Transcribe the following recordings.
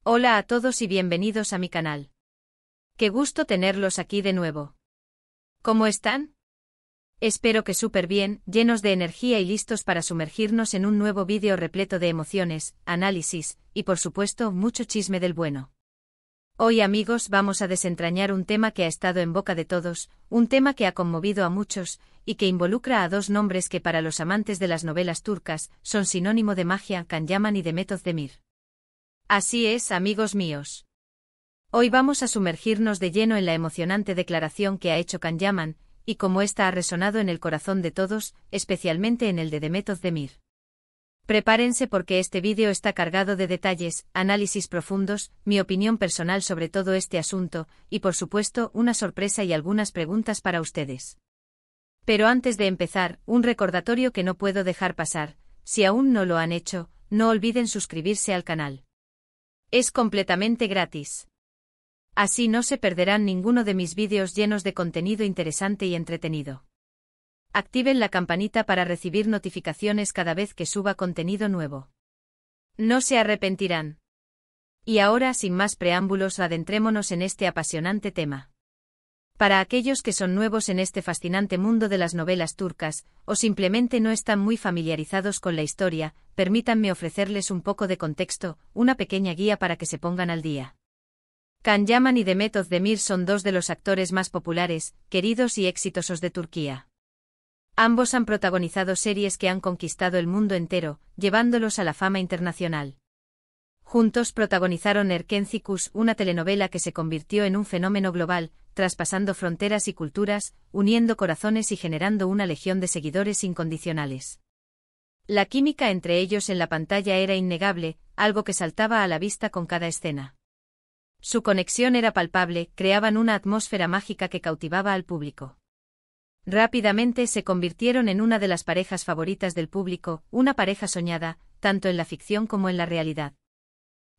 Hola a todos y bienvenidos a mi canal. Qué gusto tenerlos aquí de nuevo. ¿Cómo están? Espero que súper bien, llenos de energía y listos para sumergirnos en un nuevo vídeo repleto de emociones, análisis, y por supuesto, mucho chisme del bueno. Hoy amigos vamos a desentrañar un tema que ha estado en boca de todos, un tema que ha conmovido a muchos, y que involucra a dos nombres que para los amantes de las novelas turcas, son sinónimo de magia, Can Yaman y Demet Özdemir. Así es, amigos míos. Hoy vamos a sumergirnos de lleno en la emocionante declaración que ha hecho Can Yaman, y cómo ésta ha resonado en el corazón de todos, especialmente en el de Demet Özdemir. Prepárense porque este vídeo está cargado de detalles, análisis profundos, mi opinión personal sobre todo este asunto, y por supuesto, una sorpresa y algunas preguntas para ustedes. Pero antes de empezar, un recordatorio que no puedo dejar pasar: si aún no lo han hecho, no olviden suscribirse al canal. Es completamente gratis. Así no se perderán ninguno de mis vídeos llenos de contenido interesante y entretenido. Activen la campanita para recibir notificaciones cada vez que suba contenido nuevo. No se arrepentirán. Y ahora, sin más preámbulos, adentrémonos en este apasionante tema. Para aquellos que son nuevos en este fascinante mundo de las novelas turcas, o simplemente no están muy familiarizados con la historia, permítanme ofrecerles un poco de contexto, una pequeña guía para que se pongan al día. Can Yaman y Demet Özdemir son dos de los actores más populares, queridos y exitosos de Turquía. Ambos han protagonizado series que han conquistado el mundo entero, llevándolos a la fama internacional. Juntos protagonizaron Erkenci-Kuş, una telenovela que se convirtió en un fenómeno global, traspasando fronteras y culturas, uniendo corazones y generando una legión de seguidores incondicionales. La química entre ellos en la pantalla era innegable, algo que saltaba a la vista con cada escena. Su conexión era palpable, creaban una atmósfera mágica que cautivaba al público. Rápidamente se convirtieron en una de las parejas favoritas del público, una pareja soñada, tanto en la ficción como en la realidad.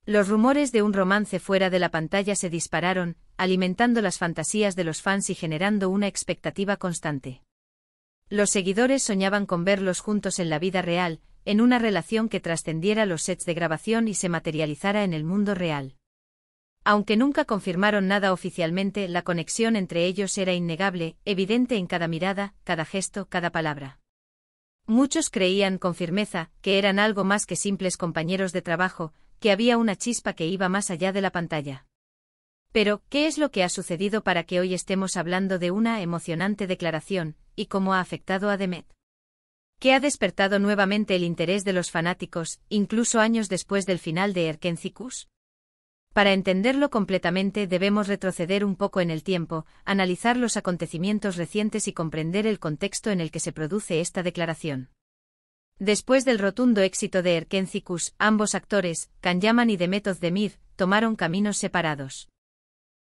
Los rumores de un romance fuera de la pantalla se dispararon, alimentando las fantasías de los fans y generando una expectativa constante. Los seguidores soñaban con verlos juntos en la vida real, en una relación que trascendiera los sets de grabación y se materializara en el mundo real. Aunque nunca confirmaron nada oficialmente, la conexión entre ellos era innegable, evidente en cada mirada, cada gesto, cada palabra. Muchos creían con firmeza que eran algo más que simples compañeros de trabajo, que había una chispa que iba más allá de la pantalla. Pero, ¿qué es lo que ha sucedido para que hoy estemos hablando de una emocionante declaración, y cómo ha afectado a Demet? ¿Qué ha despertado nuevamente el interés de los fanáticos, incluso años después del final de Erkenci-Kuş? Para entenderlo completamente debemos retroceder un poco en el tiempo, analizar los acontecimientos recientes y comprender el contexto en el que se produce esta declaración. Después del rotundo éxito de Erkenci-Kuş, ambos actores, Can Yaman y Demet Özdemir, tomaron caminos separados.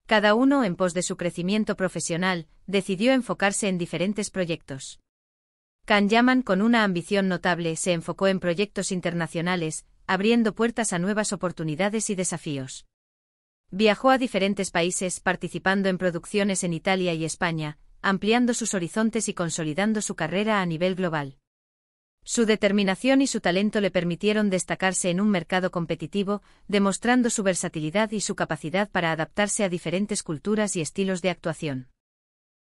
Cada uno, en pos de su crecimiento profesional, decidió enfocarse en diferentes proyectos. Can Yaman, con una ambición notable, se enfocó en proyectos internacionales, abriendo puertas a nuevas oportunidades y desafíos. Viajó a diferentes países, participando en producciones en Italia y España, ampliando sus horizontes y consolidando su carrera a nivel global. Su determinación y su talento le permitieron destacarse en un mercado competitivo, demostrando su versatilidad y su capacidad para adaptarse a diferentes culturas y estilos de actuación.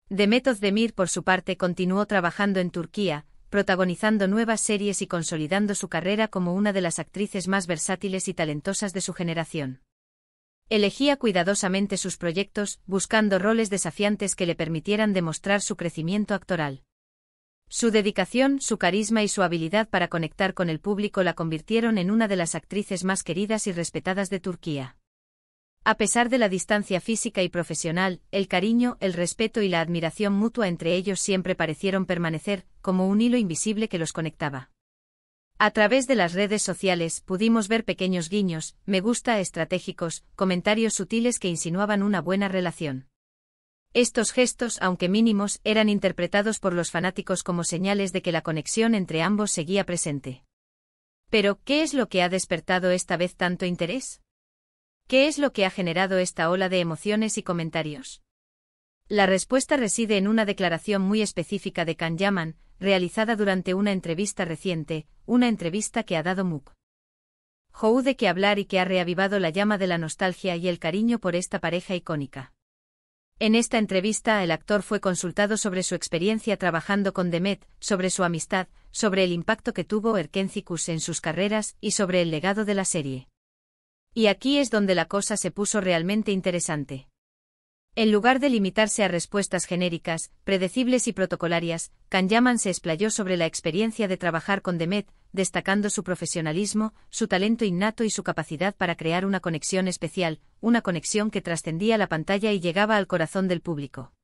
Demet Özdemir, por su parte, continuó trabajando en Turquía, protagonizando nuevas series y consolidando su carrera como una de las actrices más versátiles y talentosas de su generación. Elegía cuidadosamente sus proyectos, buscando roles desafiantes que le permitieran demostrar su crecimiento actoral. Su dedicación, su carisma y su habilidad para conectar con el público la convirtieron en una de las actrices más queridas y respetadas de Turquía. A pesar de la distancia física y profesional, el cariño, el respeto y la admiración mutua entre ellos siempre parecieron permanecer, como un hilo invisible que los conectaba. A través de las redes sociales pudimos ver pequeños guiños, me gusta estratégicos, comentarios sutiles que insinuaban una buena relación. Estos gestos, aunque mínimos, eran interpretados por los fanáticos como señales de que la conexión entre ambos seguía presente. Pero, ¿qué es lo que ha despertado esta vez tanto interés? ¿Qué es lo que ha generado esta ola de emociones y comentarios? La respuesta reside en una declaración muy específica de Can Yaman, realizada durante una entrevista reciente, una entrevista que ha dado Muk. de qué hablar y que ha reavivado la llama de la nostalgia y el cariño por esta pareja icónica. En esta entrevista el actor fue consultado sobre su experiencia trabajando con Demet, sobre su amistad, sobre el impacto que tuvo Erkéntzicus en sus carreras y sobre el legado de la serie. Y aquí es donde la cosa se puso realmente interesante. En lugar de limitarse a respuestas genéricas, predecibles y protocolarias, Can Yaman se explayó sobre la experiencia de trabajar con Demet, destacando su profesionalismo, su talento innato y su capacidad para crear una conexión especial, una conexión que trascendía la pantalla y llegaba al corazón del público.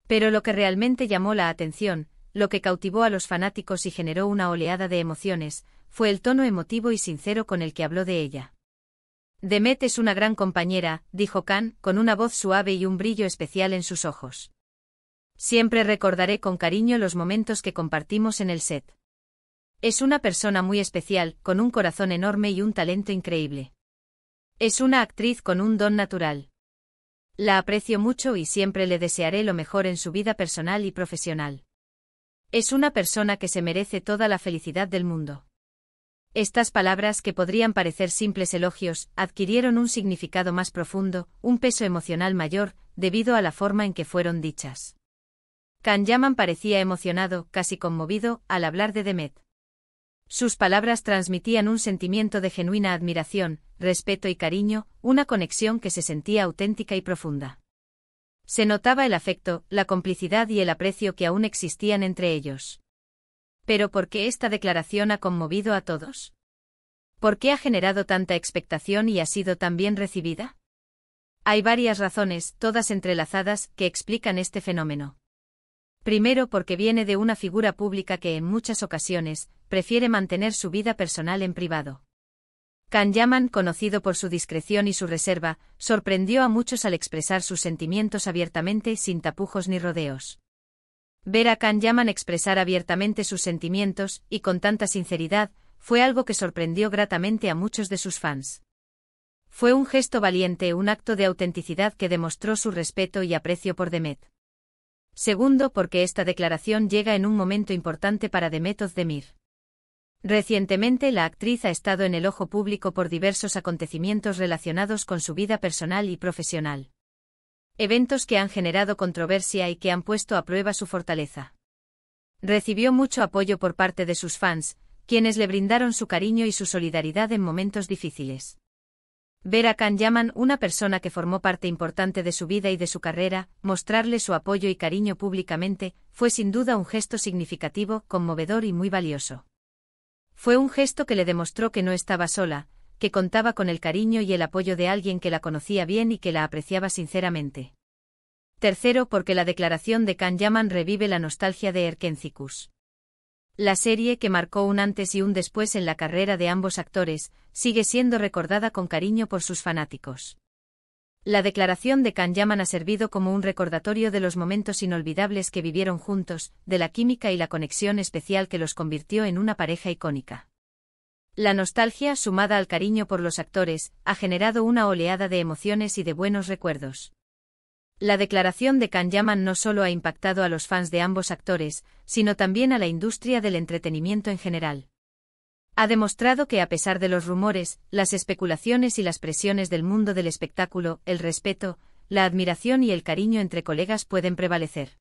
Pero lo que realmente llamó la atención, lo que cautivó a los fanáticos y generó una oleada de emociones, fue el tono emotivo y sincero con el que habló de ella. Demet es una gran compañera, dijo Can, con una voz suave y un brillo especial en sus ojos. Siempre recordaré con cariño los momentos que compartimos en el set. Es una persona muy especial, con un corazón enorme y un talento increíble. Es una actriz con un don natural. La aprecio mucho y siempre le desearé lo mejor en su vida personal y profesional. Es una persona que se merece toda la felicidad del mundo. Estas palabras, que podrían parecer simples elogios, adquirieron un significado más profundo, un peso emocional mayor, debido a la forma en que fueron dichas. Can Yaman parecía emocionado, casi conmovido, al hablar de Demet. Sus palabras transmitían un sentimiento de genuina admiración, respeto y cariño, una conexión que se sentía auténtica y profunda. Se notaba el afecto, la complicidad y el aprecio que aún existían entre ellos. ¿Pero por qué esta declaración ha conmovido a todos? ¿Por qué ha generado tanta expectación y ha sido tan bien recibida? Hay varias razones, todas entrelazadas, que explican este fenómeno. Primero, porque viene de una figura pública que en muchas ocasiones prefiere mantener su vida personal en privado. Can Yaman, conocido por su discreción y su reserva, sorprendió a muchos al expresar sus sentimientos abiertamente, sin tapujos ni rodeos. Ver a Can Yaman expresar abiertamente sus sentimientos, y con tanta sinceridad, fue algo que sorprendió gratamente a muchos de sus fans. Fue un gesto valiente, un acto de autenticidad que demostró su respeto y aprecio por Demet. Segundo, porque esta declaración llega en un momento importante para Demet Özdemir. Recientemente la actriz ha estado en el ojo público por diversos acontecimientos relacionados con su vida personal y profesional. Eventos que han generado controversia y que han puesto a prueba su fortaleza. Recibió mucho apoyo por parte de sus fans, quienes le brindaron su cariño y su solidaridad en momentos difíciles. Ver a Can Yaman, una persona que formó parte importante de su vida y de su carrera, mostrarle su apoyo y cariño públicamente, fue sin duda un gesto significativo, conmovedor y muy valioso. Fue un gesto que le demostró que no estaba sola, que contaba con el cariño y el apoyo de alguien que la conocía bien y que la apreciaba sinceramente. Tercero, porque la declaración de Can Yaman revive la nostalgia de Erkéntzicus. La serie, que marcó un antes y un después en la carrera de ambos actores, sigue siendo recordada con cariño por sus fanáticos. La declaración de Can Yaman ha servido como un recordatorio de los momentos inolvidables que vivieron juntos, de la química y la conexión especial que los convirtió en una pareja icónica. La nostalgia, sumada al cariño por los actores, ha generado una oleada de emociones y de buenos recuerdos. La declaración de Can Yaman no solo ha impactado a los fans de ambos actores, sino también a la industria del entretenimiento en general. Ha demostrado que a pesar de los rumores, las especulaciones y las presiones del mundo del espectáculo, el respeto, la admiración y el cariño entre colegas pueden prevalecer.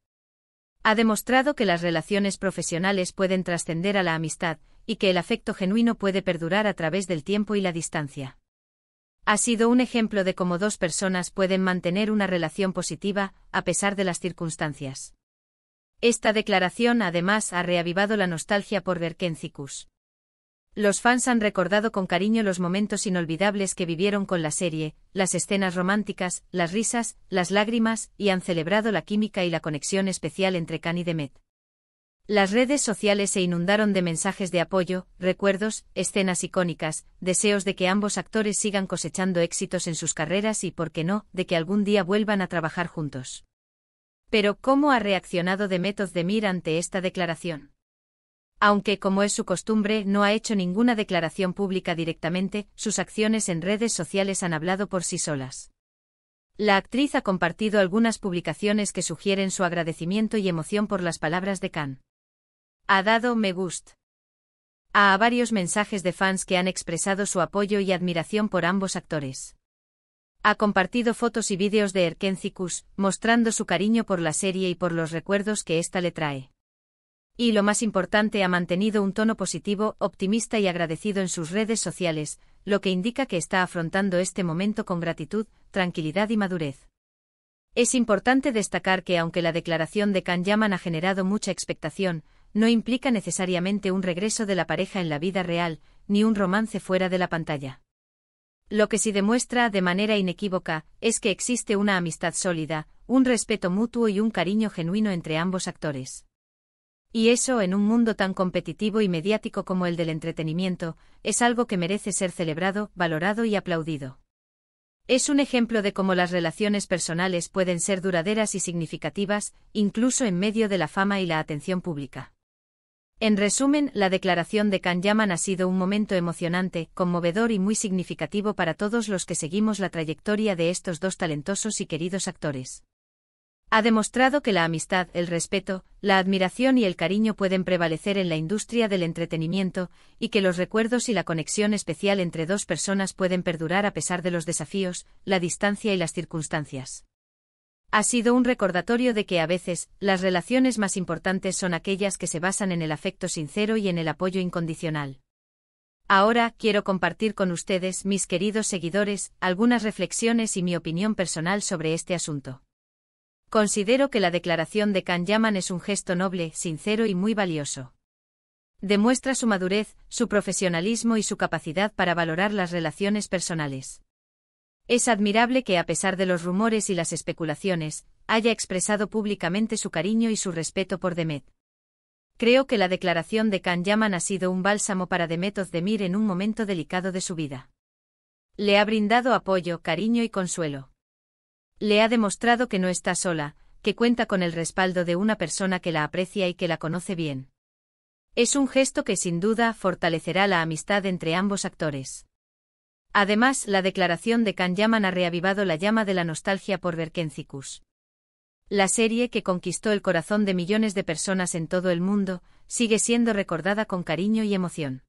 Ha demostrado que las relaciones profesionales pueden trascender a la amistad, y que el afecto genuino puede perdurar a través del tiempo y la distancia. Ha sido un ejemplo de cómo dos personas pueden mantener una relación positiva, a pesar de las circunstancias. Esta declaración además ha reavivado la nostalgia por Erkéntzicus. Los fans han recordado con cariño los momentos inolvidables que vivieron con la serie, las escenas románticas, las risas, las lágrimas, y han celebrado la química y la conexión especial entre Can y Demet. Las redes sociales se inundaron de mensajes de apoyo, recuerdos, escenas icónicas, deseos de que ambos actores sigan cosechando éxitos en sus carreras y, por qué no, de que algún día vuelvan a trabajar juntos. Pero, ¿cómo ha reaccionado Demet Özdemir ante esta declaración? Aunque, como es su costumbre, no ha hecho ninguna declaración pública directamente, sus acciones en redes sociales han hablado por sí solas. La actriz ha compartido algunas publicaciones que sugieren su agradecimiento y emoción por las palabras de Can. Ha dado me gusta. A varios mensajes de fans que han expresado su apoyo y admiración por ambos actores. Ha compartido fotos y vídeos de Erkénzicus, mostrando su cariño por la serie y por los recuerdos que ésta le trae. Y lo más importante, ha mantenido un tono positivo, optimista y agradecido en sus redes sociales, lo que indica que está afrontando este momento con gratitud, tranquilidad y madurez. Es importante destacar que aunque la declaración de Can Yaman ha generado mucha expectación, no implica necesariamente un regreso de la pareja en la vida real, ni un romance fuera de la pantalla. Lo que sí demuestra de manera inequívoca es que existe una amistad sólida, un respeto mutuo y un cariño genuino entre ambos actores. Y eso, en un mundo tan competitivo y mediático como el del entretenimiento, es algo que merece ser celebrado, valorado y aplaudido. Es un ejemplo de cómo las relaciones personales pueden ser duraderas y significativas, incluso en medio de la fama y la atención pública. En resumen, la declaración de Can Yaman ha sido un momento emocionante, conmovedor y muy significativo para todos los que seguimos la trayectoria de estos dos talentosos y queridos actores. Ha demostrado que la amistad, el respeto, la admiración y el cariño pueden prevalecer en la industria del entretenimiento, y que los recuerdos y la conexión especial entre dos personas pueden perdurar a pesar de los desafíos, la distancia y las circunstancias. Ha sido un recordatorio de que a veces, las relaciones más importantes son aquellas que se basan en el afecto sincero y en el apoyo incondicional. Ahora, quiero compartir con ustedes, mis queridos seguidores, algunas reflexiones y mi opinión personal sobre este asunto. Considero que la declaración de Can Yaman es un gesto noble, sincero y muy valioso. Demuestra su madurez, su profesionalismo y su capacidad para valorar las relaciones personales. Es admirable que, a pesar de los rumores y las especulaciones, haya expresado públicamente su cariño y su respeto por Demet. Creo que la declaración de Can Yaman ha sido un bálsamo para Demet Özdemir en un momento delicado de su vida. Le ha brindado apoyo, cariño y consuelo. Le ha demostrado que no está sola, que cuenta con el respaldo de una persona que la aprecia y que la conoce bien. Es un gesto que sin duda fortalecerá la amistad entre ambos actores. Además, la declaración de Can Yaman ha reavivado la llama de la nostalgia por Erkénzicus. La serie, que conquistó el corazón de millones de personas en todo el mundo, sigue siendo recordada con cariño y emoción.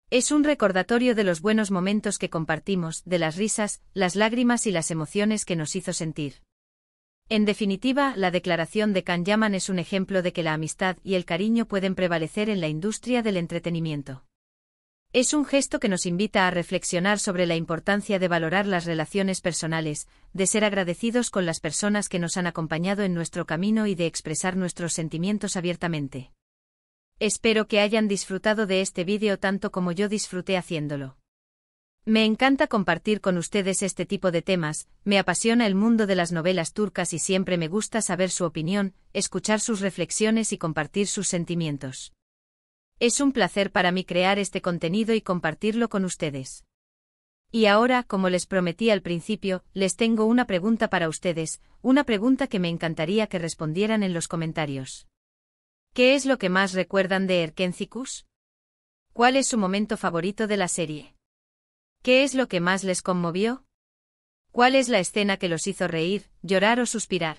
Es un recordatorio de los buenos momentos que compartimos, de las risas, las lágrimas y las emociones que nos hizo sentir. En definitiva, la declaración de Can Yaman es un ejemplo de que la amistad y el cariño pueden prevalecer en la industria del entretenimiento. Es un gesto que nos invita a reflexionar sobre la importancia de valorar las relaciones personales, de ser agradecidos con las personas que nos han acompañado en nuestro camino y de expresar nuestros sentimientos abiertamente. Espero que hayan disfrutado de este vídeo tanto como yo disfruté haciéndolo. Me encanta compartir con ustedes este tipo de temas, me apasiona el mundo de las novelas turcas y siempre me gusta saber su opinión, escuchar sus reflexiones y compartir sus sentimientos. Es un placer para mí crear este contenido y compartirlo con ustedes. Y ahora, como les prometí al principio, les tengo una pregunta para ustedes, una pregunta que me encantaría que respondieran en los comentarios. ¿Qué es lo que más recuerdan de Erkénzicus? ¿Cuál es su momento favorito de la serie? ¿Qué es lo que más les conmovió? ¿Cuál es la escena que los hizo reír, llorar o suspirar?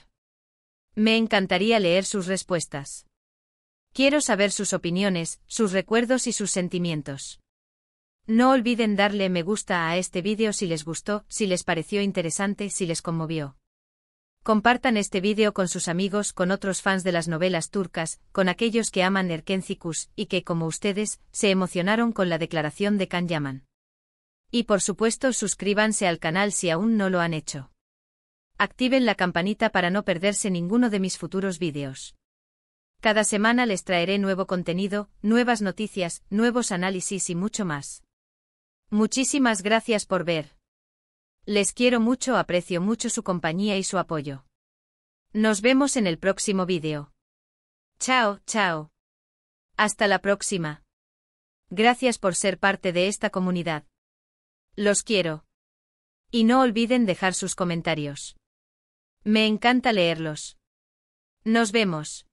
Me encantaría leer sus respuestas. Quiero saber sus opiniones, sus recuerdos y sus sentimientos. No olviden darle me gusta a este vídeo si les gustó, si les pareció interesante, si les conmovió. Compartan este vídeo con sus amigos, con otros fans de las novelas turcas, con aquellos que aman Erkénzicus y que, como ustedes, se emocionaron con la declaración de Can Yaman. Y por supuesto, suscríbanse al canal si aún no lo han hecho. Activen la campanita para no perderse ninguno de mis futuros vídeos. Cada semana les traeré nuevo contenido, nuevas noticias, nuevos análisis y mucho más. Muchísimas gracias por ver. Les quiero mucho, aprecio mucho su compañía y su apoyo. Nos vemos en el próximo vídeo. Chao, chao. Hasta la próxima. Gracias por ser parte de esta comunidad. Los quiero. Y no olviden dejar sus comentarios. Me encanta leerlos. Nos vemos.